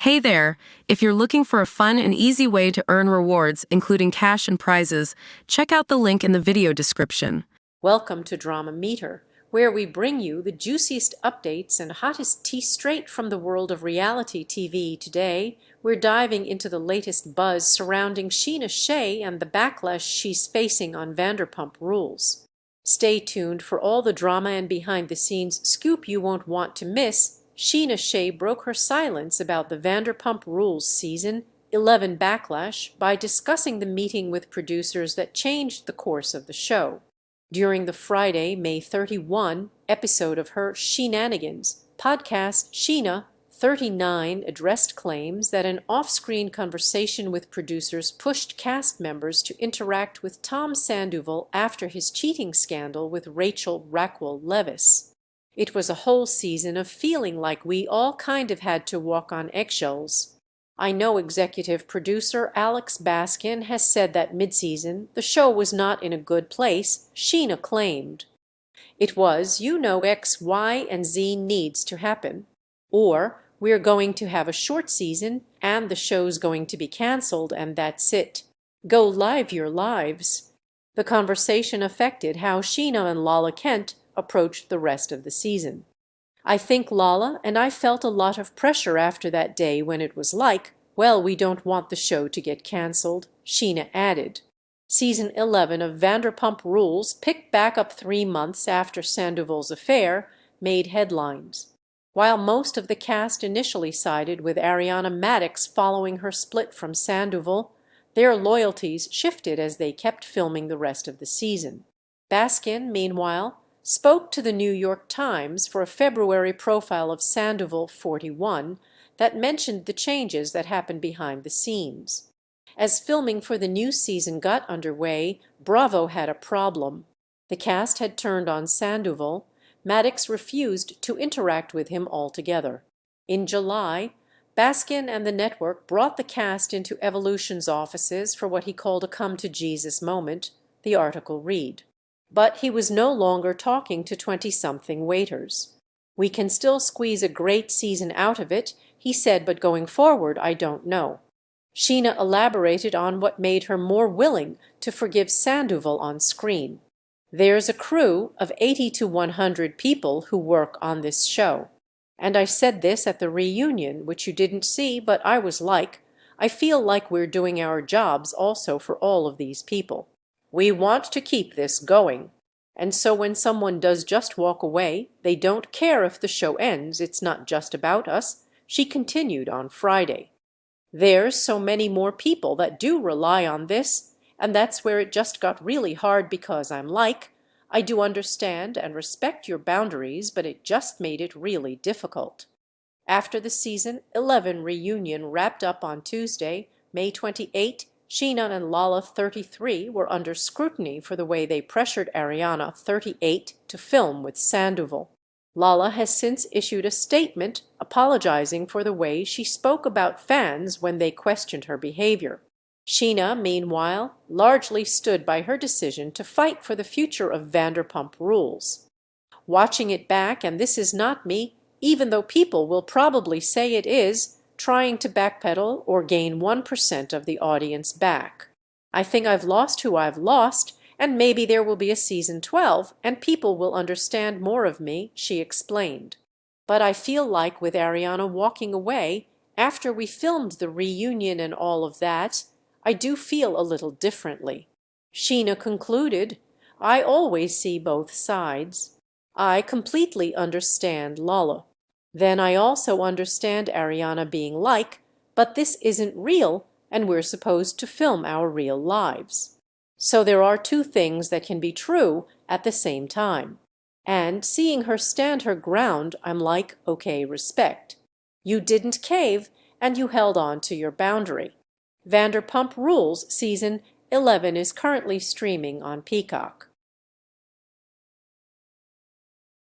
Hey there! If you're looking for a fun and easy way to earn rewards, including cash and prizes, check out the link in the video description. Welcome to Drama Meter, where we bring you the juiciest updates and hottest tea straight from the world of reality TV. Today, we're diving into the latest buzz surrounding Scheana Shay and the backlash she's facing on Vanderpump Rules. Stay tuned for all the drama and behind-the-scenes scoop you won't want to miss. Scheana Shay broke her silence about the Vanderpump Rules Season 11 backlash by discussing the meeting with producers that changed the course of the show. During the Friday, May 31 episode of her Shenanigans podcast, Scheana, 39, addressed claims that an off-screen conversation with producers pushed cast members to interact with Tom Sandoval after his cheating scandal with Rachel Rackwell-Leviss. It was a whole season of feeling like we all kind of had to walk on eggshells. I know executive producer Alex Baskin has said that mid-season the show was not in a good place, Scheana claimed. It was, X, Y, and Z needs to happen. Or, we're going to have a short season and the show's going to be canceled and that's it. Go live your lives. The conversation affected how Scheana and Lala Kent approached the rest of the season. I think Lala and I felt a lot of pressure after that day when it was like, well, we don't want the show to get canceled, Scheana added. Season 11 of Vanderpump Rules, picked back up 3 months after Sandoval's affair, made headlines. While most of the cast initially sided with Ariana Madix following her split from Sandoval, their loyalties shifted as they kept filming the rest of the season. Baskin, meanwhile, spoke to the New York Times for a February profile of Sandoval 41 that mentioned the changes that happened behind the scenes. As filming for the new season got underway, Bravo had a problem. The cast had turned on Sandoval. Madix refused to interact with him altogether. In July, Baskin and the network brought the cast into Evolution's offices for what he called a come-to-Jesus moment, the article read. But he was no longer talking to 20-something waiters. We can still squeeze a great season out of it, he said, but going forward, I don't know. Scheana elaborated on what made her more willing to forgive Sandoval on screen. There's a crew of 80 to 100 people who work on this show. And I said this at the reunion, which you didn't see, but I was like, I feel like we're doing our jobs also for all of these people. We want to keep this going. And so when someone does just walk away, they don't care if the show ends, it's not just about us, she continued on Friday. There's so many more people that do rely on this, and that's where it just got really hard because I'm like, I do understand and respect your boundaries, but it just made it really difficult. After the season 11 reunion wrapped up on Tuesday, May 28, Scheana and Lala 33 were under scrutiny for the way they pressured Ariana 38 to film with Sandoval. Lala has since issued a statement apologizing for the way she spoke about fans when they questioned her behavior. Scheana, meanwhile, largely stood by her decision to fight for the future of Vanderpump Rules. Watching it back, and this is not me, even though people will probably say it is, trying to backpedal or gain 1% of the audience back. I think I've lost who I've lost, and maybe there will be a season 12 and people will understand more of me, she explained. But I feel like with Ariana walking away, after we filmed the reunion and all of that, I do feel a little differently. Scheana concluded, I always see both sides. I completely understand Lala. Then I also understand Ariana being like, but this isn't real and we're supposed to film our real lives. So there are two things that can be true at the same time. And seeing her stand her ground, I'm like, okay, respect. You didn't cave and you held on to your boundary. Vanderpump Rules Season 11 is currently streaming on Peacock.